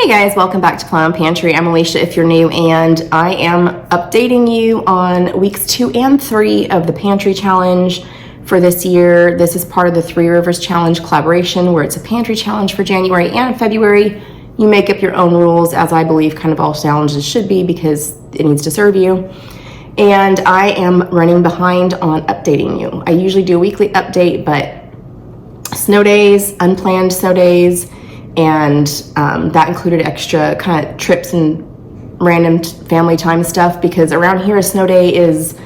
Hey guys, welcome back to Pantry. I'm Alicia if you're new, and I am updating you on weeks 2 and 3 of the Pantry Challenge for this year. This is part of the Three Rivers Challenge collaboration, where it's a pantry challenge for January and February. You make up your own rules, as I believe kind of all challenges should be, because it needs to serve you. And I am running behind on updating you. I usually do a weekly update, but snow days, unplanned snow days, and that included extra kind of trips and random family time stuff, because around here a snow day is,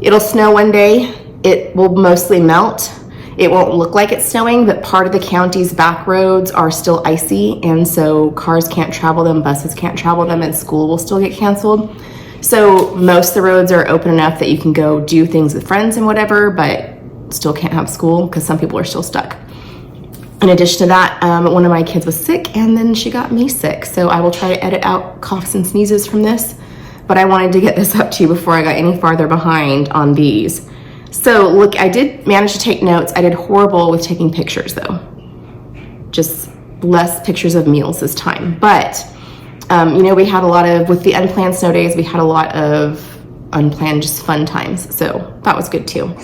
it'll snow one day, it will mostly melt, it won't look like it's snowing, but part of the county's back roads are still icy, and so cars can't travel them, buses can't travel them, and school will still get canceled. So most of the roads are open enough that you can go do things with friends and whatever, but still can't have school because some people are still stuck. In addition to that, one of my kids was sick, and then she got me sick. So I will try to edit out coughs and sneezes from this, but I wanted to get this up to you before I got any farther behind on these. So look, I did manage to take notes. I did horrible with taking pictures though. Just less pictures of meals this time. But, you know, we had a lot of, with the unplanned snow days, we had a lot of unplanned, just fun times. So that was good too.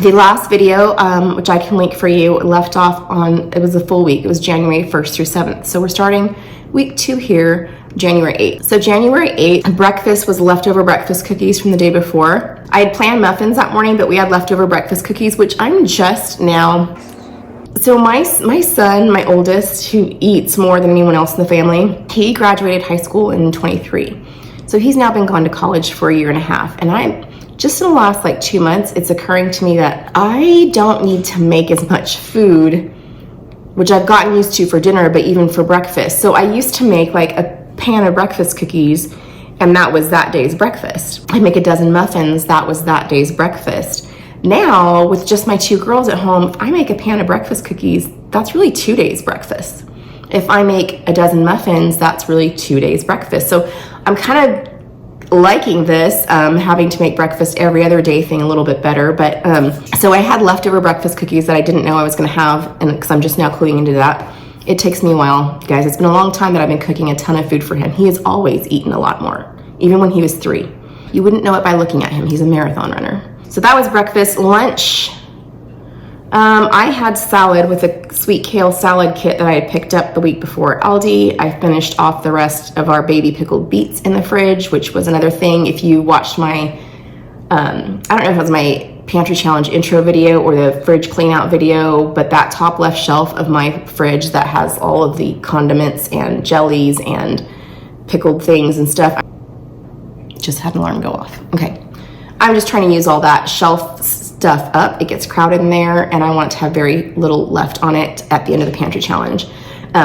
The last video, which I can link for you, left off on, it was a full week. It was January 1st through 7th. So we're starting week 2 here, January 8th. So January 8th, breakfast was leftover breakfast cookies from the day before. I had planned muffins that morning, but we had leftover breakfast cookies, which I'm just now. So my son, my oldest, who eats more than anyone else in the family, he graduated high school in 23. So he's now been gone to college for a year and a half. And just in the last like 2 months, it's occurring to me that I don't need to make as much food, which I've gotten used to for dinner, but even for breakfast. So I used to make like a pan of breakfast cookies, and that was that day's breakfast. I'd make a dozen muffins, that was that day's breakfast. Now, with just my 2 girls at home, if I make a pan of breakfast cookies, that's really 2 days breakfast. If I make a dozen muffins, that's really 2 days breakfast. So I'm kind of liking this, having to make breakfast every other day thing a little bit better. But so I had leftover breakfast cookies that I didn't know I was going to have, and because I'm just now cluing into that. It takes me a while, guys. It's been a long time that I've been cooking a ton of food for him. He has always eaten a lot more, even when he was 3. You wouldn't know it by looking at him. He's a marathon runner. So that was breakfast. Lunch, I had salad with a sweet kale salad kit that I had picked up the week before at Aldi. I finished off the rest of our baby pickled beets in the fridge, which was another thing. If you watched my, I don't know if it was my Pantry Challenge intro video or the fridge clean out video, but that top left shelf of my fridge that has all of the condiments and jellies and pickled things and stuff, just had an alarm go off. Okay. I'm just trying to use all that shelf stuff up. It gets crowded in there, and I want to have very little left on it at the end of the Pantry Challenge.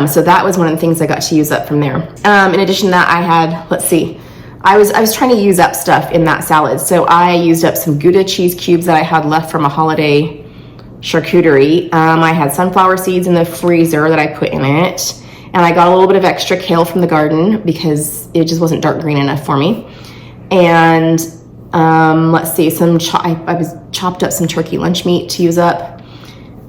So that was one of the things I got to use up from there. In addition to that, I had, let's see, I was trying to use up stuff in that salad. So I used up some Gouda cheese cubes that I had left from a holiday charcuterie. I had sunflower seeds in the freezer that I put in it. And I got a little bit of extra kale from the garden because it just wasn't dark green enough for me. And let's see, I was chopped up some turkey lunch meat to use up.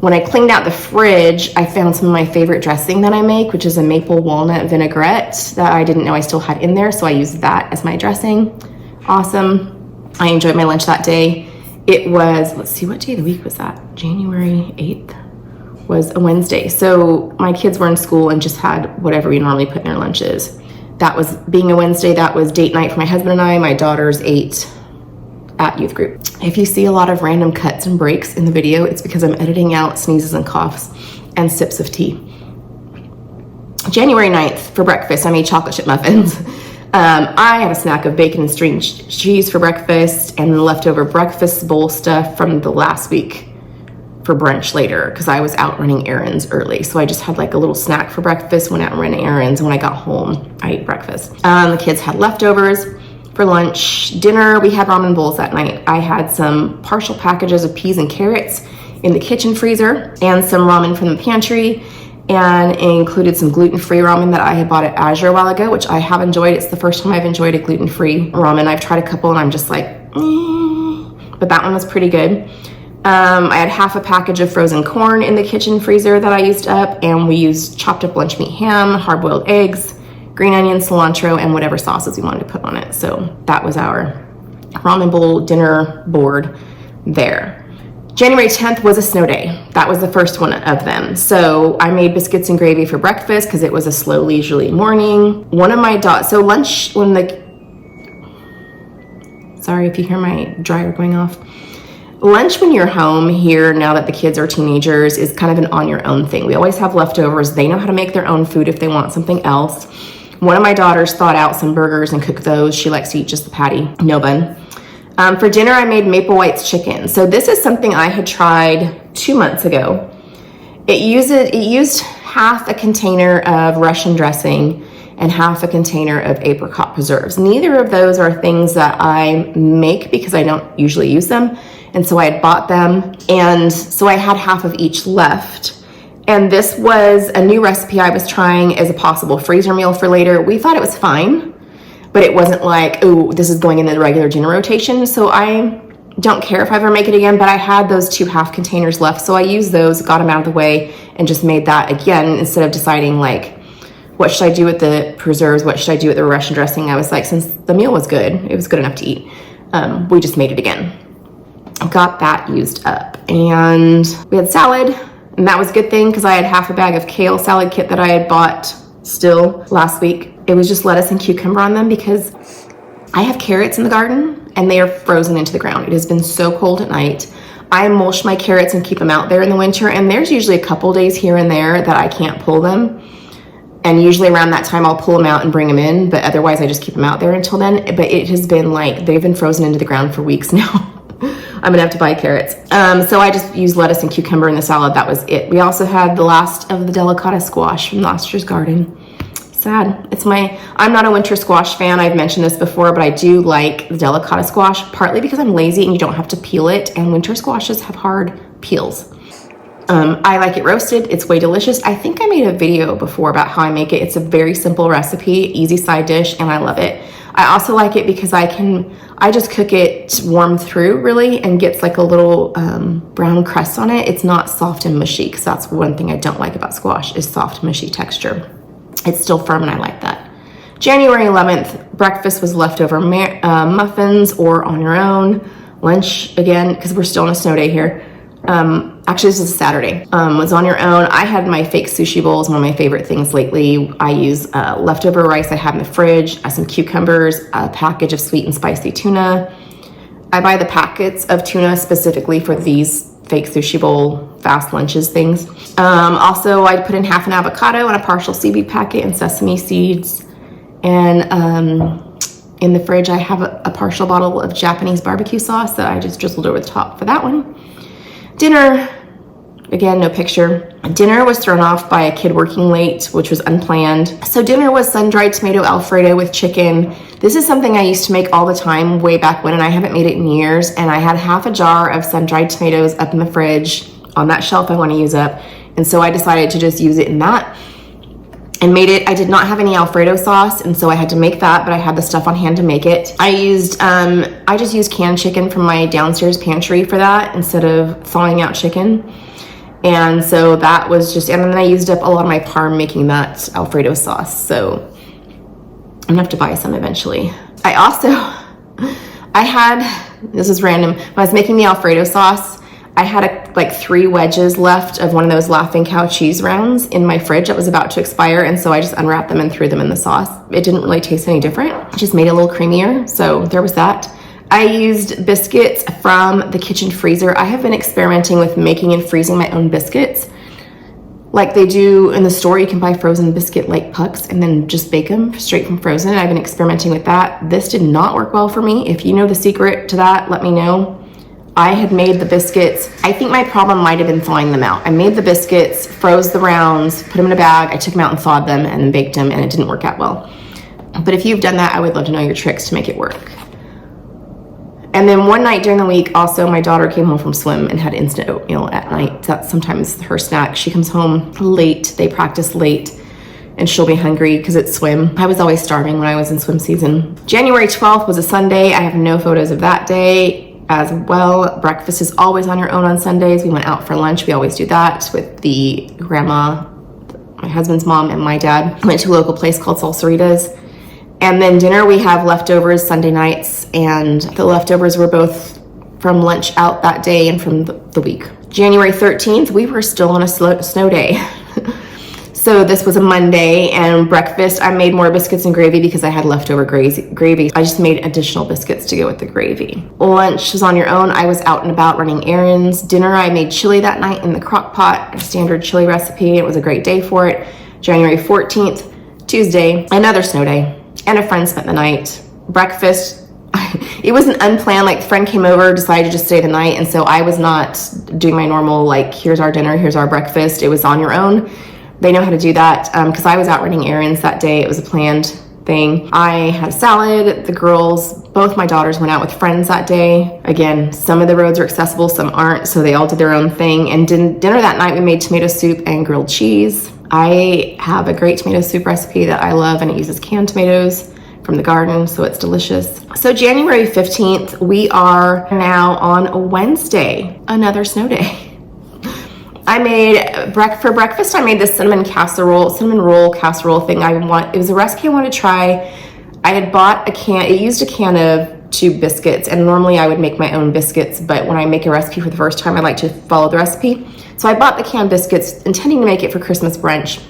When I cleaned out the fridge, I found some of my favorite dressing that I make, which is a maple walnut vinaigrette that I didn't know I still had in there, so I used that as my dressing. Awesome. I enjoyed my lunch that day. It was, let's see, what day of the week was that? January 8th was a Wednesday. So my kids were in school and just had whatever we normally put in their lunches. That was, being a Wednesday, that was date night for my husband and I. My daughters ate at youth group. If you see a lot of random cuts and breaks in the video, it's because I'm editing out sneezes and coughs and sips of tea. January 9th, for breakfast, I made chocolate chip muffins. I had a snack of bacon and string cheese for breakfast, and the leftover breakfast bowl stuff from the last week for brunch later, because I was out running errands early. So I just had like a little snack for breakfast, went out and ran errands, and when I got home, I ate breakfast. The kids had leftovers. For lunch, dinner, we had ramen bowls that night. I had some partial packages of peas and carrots in the kitchen freezer and some ramen from the pantry, and it included some gluten-free ramen that I had bought at Azure a while ago, which I have enjoyed. It's the first time I've enjoyed a gluten-free ramen. I've tried a couple and I'm just like, but that one was pretty good. I had half a package of frozen corn in the kitchen freezer that I used up, and we used chopped up lunch meat ham, hard-boiled eggs, green onion, cilantro, and whatever sauces we wanted to put on it. So that was our ramen bowl dinner board there. January 10th was a snow day. That was the first one of them. So I made biscuits and gravy for breakfast because it was a slow, leisurely morning. One of my dogs, so lunch when sorry if you hear my dryer going off. Lunch when you're home here, now that the kids are teenagers, is kind of an on your own thing. We always have leftovers. They know how to make their own food if they want something else. One of my daughters thawed out some burgers and cooked those. She likes to eat just the patty, no bun. For dinner, I made maple whites chicken. So this is something I had tried 2 months ago. It used half a container of Russian dressing and half a container of apricot preserves. Neither of those are things that I make because I don't usually use them. And so I had bought them. And so I had half of each left. And this was a new recipe I was trying as a possible freezer meal for later. We thought it was fine, but it wasn't like, oh, this is going in the regular dinner rotation. So I don't care if I ever make it again, but I had those 2 half containers left. So I used those, got them out of the way, and just made that again instead of deciding like, what should I do with the preserves? What should I do with the Russian dressing? I was like, since the meal was good, it was good enough to eat. We just made it again. Got that used up. And we had salad, and that was a good thing because I had half a bag of kale salad kit that I had bought still last week. It was just lettuce and cucumber on them because I have carrots in the garden and they are frozen into the ground. It has been so cold at night. I mulch my carrots and keep them out there in the winter, and there's usually a couple days here and there that I can't pull them. And usually around that time I'll pull them out and bring them in, but otherwise I just keep them out there until then. But it has been like, they've been frozen into the ground for weeks now. I'm gonna have to buy carrots. So I just used lettuce and cucumber in the salad. That was it. We also had the last of the delicata squash from last year's garden. Sad. I'm not a winter squash fan. I've mentioned this before, but I do like the delicata squash, partly because I'm lazy and you don't have to peel it, and winter squashes have hard peels. I like it roasted. It's way delicious. I think I made a video before about how I make it. It's a very simple recipe, easy side dish, and I love it. I also like it because I just cook it warm through really and gets like a little brown crust on it. It's not soft and mushy, because that's one thing I don't like about squash is soft, mushy texture. It's still firm and I like that. January 11th, breakfast was leftover muffins or on your own. Lunch, again, because we're still on a snow day here. Actually, this is a Saturday, was on your own. I had my fake sushi bowls, one of my favorite things lately. I use leftover rice I have in the fridge, some cucumbers, a package of sweet and spicy tuna. I buy the packets of tuna specifically for these fake sushi bowl fast lunches things. Also, I put in half an avocado and a partial seaweed packet and sesame seeds. And in the fridge, I have a partial bottle of Japanese barbecue sauce that I just drizzled over the top for that one. Dinner, again, no picture. Dinner was thrown off by a kid working late, which was unplanned. So dinner was sun-dried tomato Alfredo with chicken. This is something I used to make all the time way back when, and I haven't made it in years. And I had half a jar of sun-dried tomatoes up in the fridge on that shelf I want to use up. And so I decided to just use it in that and made it. I did not have any Alfredo sauce, and so I had to make that, but I had the stuff on hand to make it. I just used canned chicken from my downstairs pantry for that instead of thawing out chicken. And so that was just, and then I used up a lot of my parm making that Alfredo sauce. So I'm gonna have to buy some eventually. This is random, when I was making the Alfredo sauce, I had like 3 wedges left of one of those Laughing Cow cheese rounds in my fridge that was about to expire, and so I just unwrapped them and threw them in the sauce. It didn't really taste any different. It just made it a little creamier, so there was that. I used biscuits from the kitchen freezer. I have been experimenting with making and freezing my own biscuits. Like they do in the store, you can buy frozen biscuit like pucks and then just bake them straight from frozen. I've been experimenting with that. This did not work well for me. If you know the secret to that, let me know. I had made the biscuits. I think my problem might have been thawing them out. I made the biscuits, froze the rounds, put them in a bag. I took them out and thawed them and then baked them, and it didn't work out well. But if you've done that, I would love to know your tricks to make it work. And then one night during the week, also my daughter came home from swim and had instant oatmeal at night. That's sometimes her snack. She comes home late, they practice late, and she'll be hungry because it's swim. I was always starving when I was in swim season. January 12th was a Sunday. I have no photos of that day as well. Breakfast is always on your own on Sundays. We went out for lunch. We always do that with my my husband's mom and my dad went to a local place called Salsaritas. And then dinner, we have leftovers Sunday nights, and the leftovers were both from lunch out that day and from the week. January 13th, we were still on a snow day. So this was a Monday, and breakfast, I made more biscuits and gravy because I had leftover gravy. I just made additional biscuits to go with the gravy. Lunch was on your own. I was out and about running errands. Dinner, I made chili that night in the crock pot, a standard chili recipe. It was a great day for it. January 14th, Tuesday, another snow day, and a friend spent the night. Breakfast, it was an unplanned, like, friend came over, decided to just stay the night, and so I was not doing my normal, like, here's our dinner, here's our breakfast. It was on your own. They know how to do that because I was out running errands that day. It was a planned thing. I had a salad. The girls, both my daughters, went out with friends that day. Again, some of the roads are accessible, some aren't, so they all did their own thing. And dinner that night, we made tomato soup and grilled cheese. I have a great tomato soup recipe that I love, and it uses canned tomatoes from the garden, so it's delicious. So January 15th, we are now on a Wednesday, another snow day. I made for breakfast. I made this cinnamon roll casserole thing. It was a recipe I wanted to try. I had bought a can. It used a can of tube biscuits, and normally I would make my own biscuits. But when I make a recipe for the first time, I like to follow the recipe. So I bought the canned biscuits, intending to make it for Christmas brunch,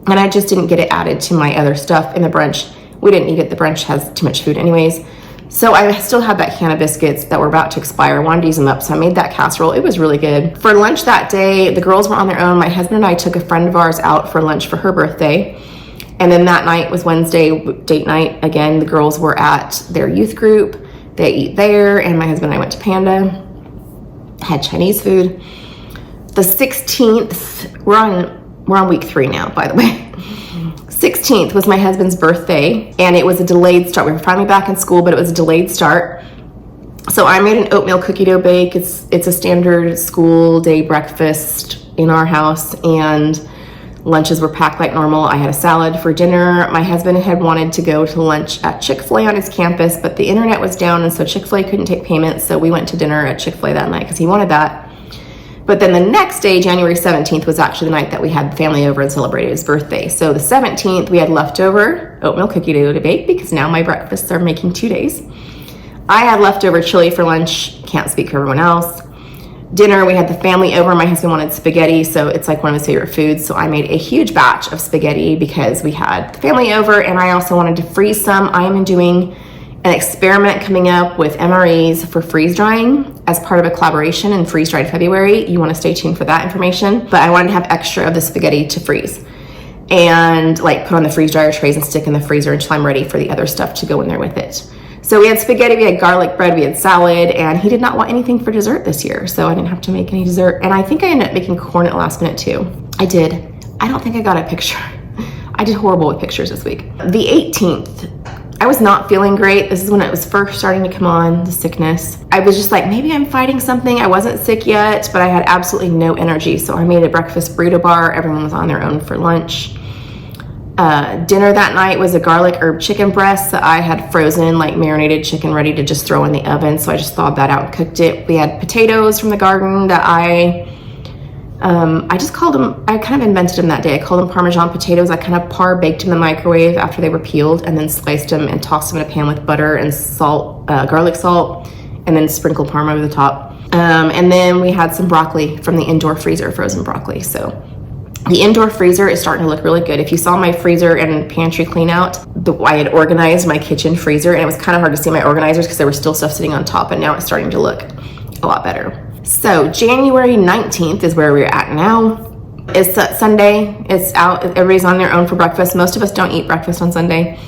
and I just didn't get it added to my other stuff in the brunch. We didn't need it. The brunch has too much food, anyways. So I still had that can of biscuits that were about to expire. I wanted to use them up, so I made that casserole. It was really good. For lunch that day, the girls were on their own. My husband and I took a friend of ours out for lunch for her birthday. And then that night was Wednesday, date night. Again, the girls were at their youth group. They eat there, and my husband and I went to Panda. Had Chinese food. The 16th, we're on week 3 now, by the way. 16th was my husband's birthday, and it was a delayed start. We were finally back in school, but it was a delayed start. So I made an oatmeal cookie dough bake. It's a standard school day breakfast in our house, and lunches were packed like normal. I had a salad for dinner. My husband had wanted to go to lunch at Chick-fil-A on his campus, but the internet was down, and so Chick-fil-A couldn't take payments, so we went to dinner at Chick-fil-A that night because he wanted that. But then the next day, January 17th, was actually the night that we had family over and celebrated his birthday. So the 17th, we had leftover oatmeal cookie dough to bake because now my breakfasts are making 2 days. I had leftover chili for lunch. Can't speak for everyone else. Dinner, we had the family over. My husband wanted spaghetti, so it's like one of his favorite foods. So I made a huge batch of spaghetti because we had the family over, and I also wanted to freeze some. I am doing an experiment coming up with MREs for freeze drying as part of a collaboration in Freeze Dried February. You want to stay tuned for that information. But I wanted to have extra of the spaghetti to freeze and like put on the freeze dryer trays and stick in the freezer until I'm ready for the other stuff to go in there with it. So we had spaghetti, we had garlic bread, we had salad, and he did not want anything for dessert this year, so I didn't have to make any dessert. And I think I ended up making corn at the last minute too. I did. I don't think I got a picture. I did horrible with pictures this week. The 18th, I was not feeling great. This is when it was first starting to come on, the sickness. I was just like, maybe I'm fighting something. I wasn't sick yet, but I had absolutely no energy. So I made a breakfast burrito bar. Everyone was on their own for lunch. Dinner that night was a garlic herb chicken breast that I had frozen, like marinated chicken ready to just throw in the oven. So I just thawed that out and cooked it. We had potatoes from the garden that I just called them, I kind of invented them that day. I called them Parmesan potatoes. I kind of baked them in the microwave after they were peeled and then sliced them and tossed them in a pan with butter and salt, garlic salt, and then sprinkled Parm over the top. And then we had some broccoli from the indoor freezer, frozen broccoli. So the indoor freezer is starting to look really good. If you saw my freezer and pantry clean out, I had organized my kitchen freezer, and it was kind of hard to see my organizers because there was still stuff sitting on top, and now it's starting to look a lot better. So January 19th is where we're at now. It's Sunday. It's out. Everybody's on their own for breakfast. Most of us don't eat breakfast on Sunday.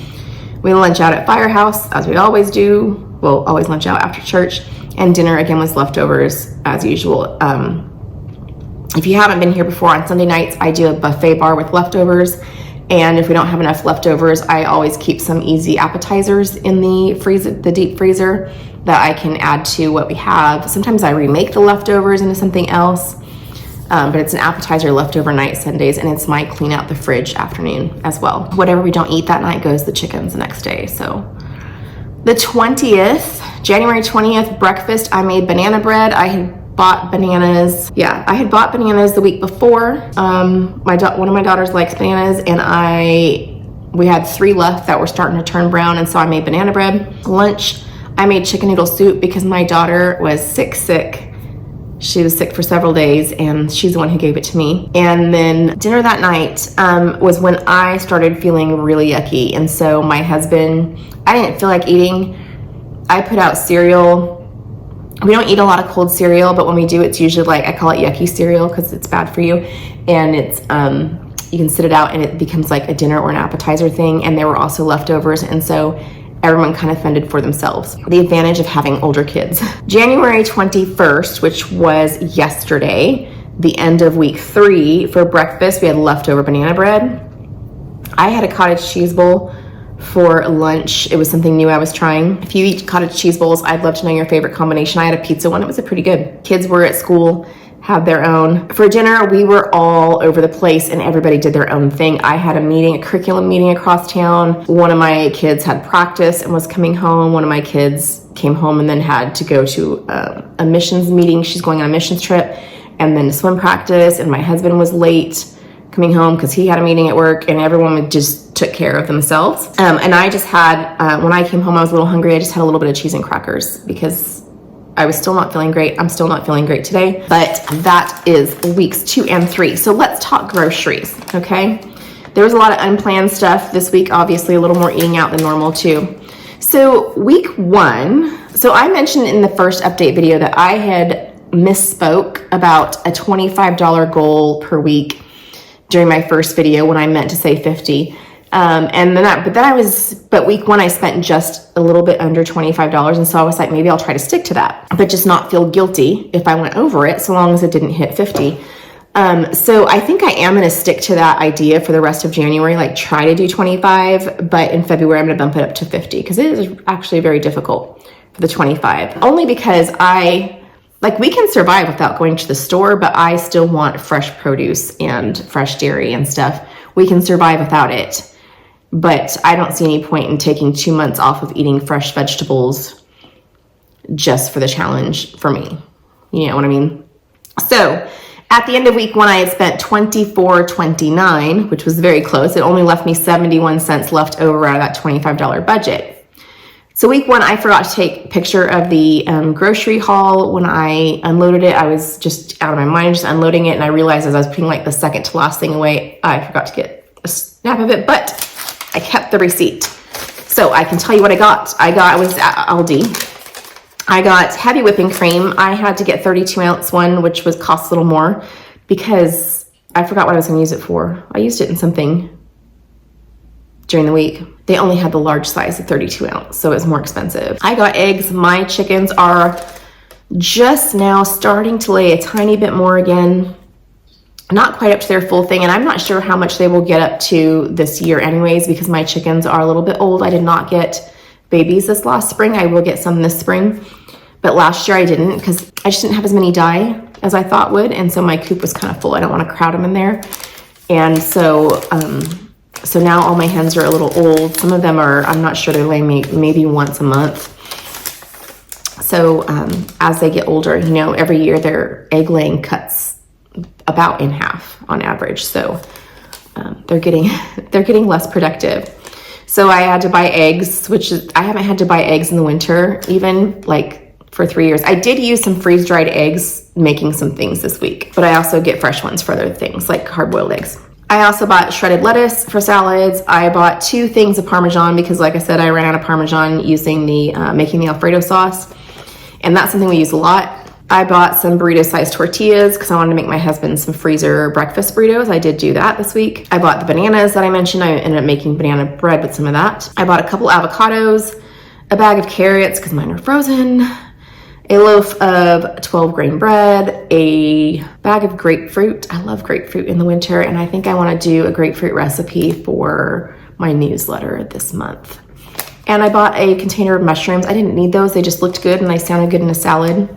We lunch out at Firehouse, as we always do. We'll always lunch out after church. And dinner, again, was leftovers, as usual. If you haven't been here before, on Sunday nights, I do a buffet bar with leftovers. And if we don't have enough leftovers, I always keep some easy appetizers in the deep freezer that I can add to what we have. Sometimes I remake the leftovers into something else, but it's an appetizer leftover night Sundays, and it's my clean out the fridge afternoon as well. Whatever we don't eat that night goes to the chickens the next day. So the 20th, January 20th, breakfast, I made banana bread. I had bought bananas. Yeah, I had bought bananas the week before. One of my daughters likes bananas, and we had 3 left that were starting to turn brown, and so I made banana bread. Lunch, I made chicken noodle soup because my daughter was sick. She was sick for several days, and she's the one who gave it to me. And then dinner that night was when I started feeling really yucky. And so my husband, I didn't feel like eating. I put out cereal. We don't eat a lot of cold cereal, but when we do, it's usually like, I call it yucky cereal because it's bad for you. And it's, you can sit it out and it becomes like a dinner or an appetizer thing. And there were also leftovers. And so everyone kind of fended for themselves. The advantage of having older kids. January 21st, which was yesterday, the end of week 3, for breakfast, we had leftover banana bread. I had a cottage cheese bowl for lunch. It was something new I was trying. If you eat cottage cheese bowls, I'd love to know your favorite combination. I had a pizza one. It was pretty good. Kids were at school, had their own. For dinner, we were all over the place and everybody did their own thing. I had a curriculum meeting across town. One of my kids had practice and was coming home. One of my kids came home and then had to go to a missions meeting. She's going on a missions trip, and then swim practice. And my husband was late coming home because he had a meeting at work, and everyone just took care of themselves. And I just had, when I came home, I was a little hungry. I just had a little bit of cheese and crackers because I was still not feeling great. I'm still not feeling great today, but that is weeks 2 and 3. So let's talk groceries, okay? There was a lot of unplanned stuff this week, obviously a little more eating out than normal too. So week 1, so I mentioned in the first update video that I had misspoke about a $25 goal per week during my first video when I meant to say 50. But week 1, I spent just a little bit under $25. And so I was like, maybe I'll try to stick to that, but just not feel guilty if I went over it, so long as it didn't hit 50. So I think I am going to stick to that idea for the rest of January, like try to do 25, but in February, I'm going to bump it up to 50 because it is actually very difficult for the 25, only because we can survive without going to the store, but I still want fresh produce and fresh dairy and stuff. We can survive without it. But I don't see any point in taking 2 months off of eating fresh vegetables just for the challenge for me. You know what I mean? So at the end of week 1, I had spent $24.29, which was very close. It only left me 71 cents left over out of that $25 budget. So week 1, I forgot to take a picture of the grocery haul. When I unloaded it, I was just out of my mind, just unloading it. And I realized as I was putting like the second to last thing away, I forgot to get a snap of it, but I kept the receipt. So I can tell you what I got. I was at Aldi. I got heavy whipping cream. I had to get 32-ounce one, which cost a little more because I forgot what I was going to use it for. I used it in something during the week. They only had the large size of 32-ounce, so it was more expensive. I got eggs. My chickens are just now starting to lay a tiny bit more again. Not quite up to their full thing, and I'm not sure how much they will get up to this year anyways because my chickens are a little bit old. I did not get babies this last spring. I will get some this spring, but last year I didn't because I just didn't have as many die as I thought would, and so my coop was kind of full. I don't want to crowd them in there, and so now all my hens are a little old. Some of them are, I'm not sure, they're laying maybe once a month. So as they get older, every year their egg laying cuts about in half on average. So they're getting less productive. So I had to buy eggs, I haven't had to buy eggs in the winter, even for 3 years. I did use some freeze-dried eggs making some things this week, but I also get fresh ones for other things like hard-boiled eggs. I also bought shredded lettuce for salads. I bought 2 things of Parmesan because, like I said, I ran out of Parmesan using making the Alfredo sauce. And that's something we use a lot. I bought some burrito-sized tortillas because I wanted to make my husband some freezer breakfast burritos. I did do that this week. I bought the bananas that I mentioned. I ended up making banana bread with some of that. I bought a couple avocados, a bag of carrots because mine are frozen, a loaf of 12-grain bread, a bag of grapefruit. I love grapefruit in the winter, and I think I want to do a grapefruit recipe for my newsletter this month. And I bought a container of mushrooms. I didn't need those. They just looked good and they sounded good in a salad.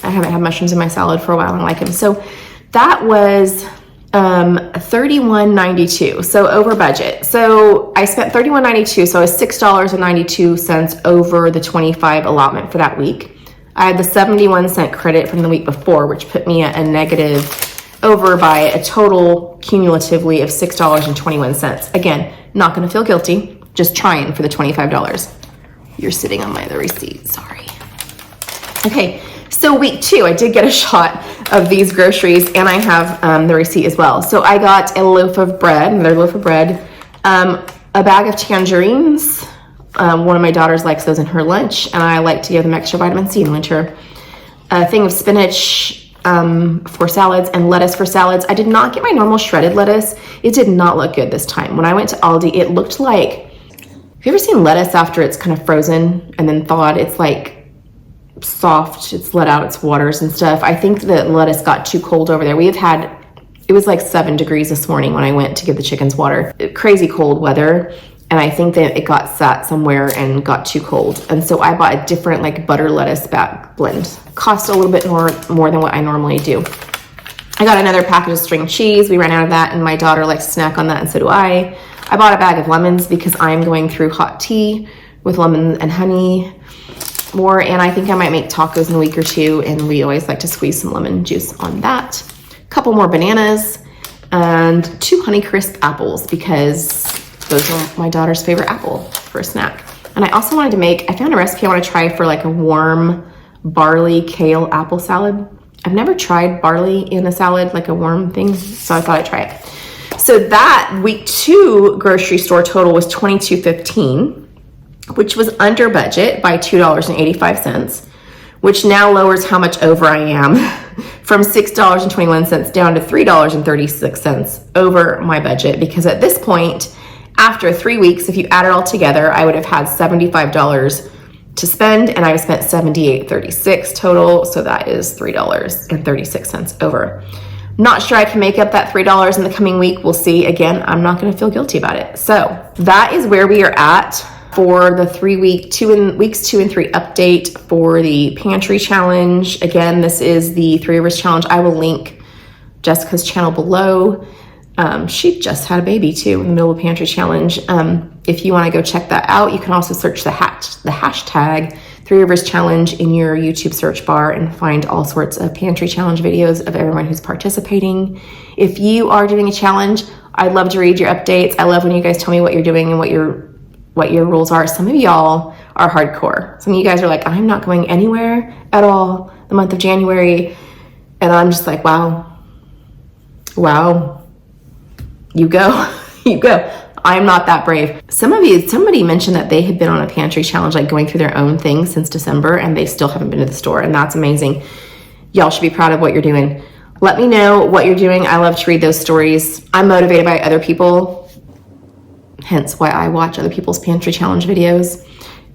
I haven't had mushrooms in my salad for a while and I like them. So that was $31.92, so over budget. So I spent $31.92, so I was $6.92 over the 25 allotment for that week. I had the 71-cent credit from the week before, which put me at a negative over by a total cumulatively of $6.21. Again, not gonna feel guilty, just trying for the $25. You're sitting on my other receipt, sorry. Okay, so week 2, I did get a shot of these groceries, and I have the receipt as well. So I got a loaf of bread, another loaf of bread, a bag of tangerines. One of my daughters likes those in her lunch, and I like to give them extra vitamin C in winter. A thing of spinach for salads and lettuce for salads. I did not get my normal shredded lettuce. It did not look good this time. When I went to Aldi, it looked like, have you ever seen lettuce after it's kind of frozen and then thawed? It's like soft, it's let out its waters and stuff. I think the lettuce got too cold over there. It was like 7 degrees this morning when I went to give the chickens water. Crazy cold weather. And I think that it got sat somewhere and got too cold. And so I bought a different like butter lettuce back blend. Cost a little bit more than what I normally do. I got another package of string cheese. We ran out of that, and my daughter likes to snack on that, and so do I. I bought a bag of lemons because I'm going through hot tea with lemon and honey more, and I think I might make tacos in a week or 2, and we always like to squeeze some lemon juice on that. A couple more bananas and 2 Honeycrisp apples because those are my daughter's favorite apple for a snack. And I also wanted to I found a recipe I want to try for like a warm barley kale apple salad. I've never tried barley in a salad, like a warm thing, so I thought I'd try it. So that week 2 grocery store total was $22.15, which was under budget by $2.85, which now lowers how much over I am from $6.21 down to $3.36 over my budget, because at this point, after 3 weeks, if you add it all together, I would have had $75 to spend, and I've spent $78.36 total, so that is $3.36 over. Not sure I can make up that $3 in the coming week. We'll see. Again, I'm not going to feel guilty about it. So that is where we are at for the weeks 2 and 3 update for the pantry challenge. Again, this is the 3 Rivers challenge. I will link Jessica's channel below. She just had a baby too in the middle of the pantry challenge. If you want to go check that out, you can also search the hashtag 3 Rivers challenge in your YouTube search bar and find all sorts of pantry challenge videos of everyone who's participating. If you are doing a challenge, I'd love to read your updates. I love when you guys tell me what you're doing and what your rules are. Some of y'all are hardcore. Some of you guys are like, I'm not going anywhere at all the month of January. And I'm just like, wow, you go, you go. I'm not that brave. Somebody mentioned that they had been on a pantry challenge, like going through their own thing since December, and they still haven't been to the store, and that's amazing. Y'all should be proud of what you're doing. Let me know what you're doing. I love to read those stories. I'm motivated by other people, hence why I watch other people's pantry challenge videos.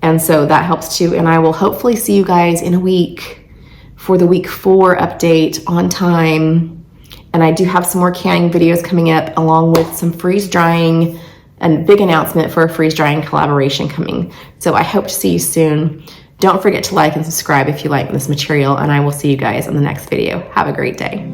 And so that helps too. And I will hopefully see you guys in a week for the week 4 update on time. And I do have some more canning videos coming up, along with some freeze drying and big announcement for a freeze drying collaboration coming. So I hope to see you soon. Don't forget to like and subscribe if you like this material, and I will see you guys in the next video. Have a great day.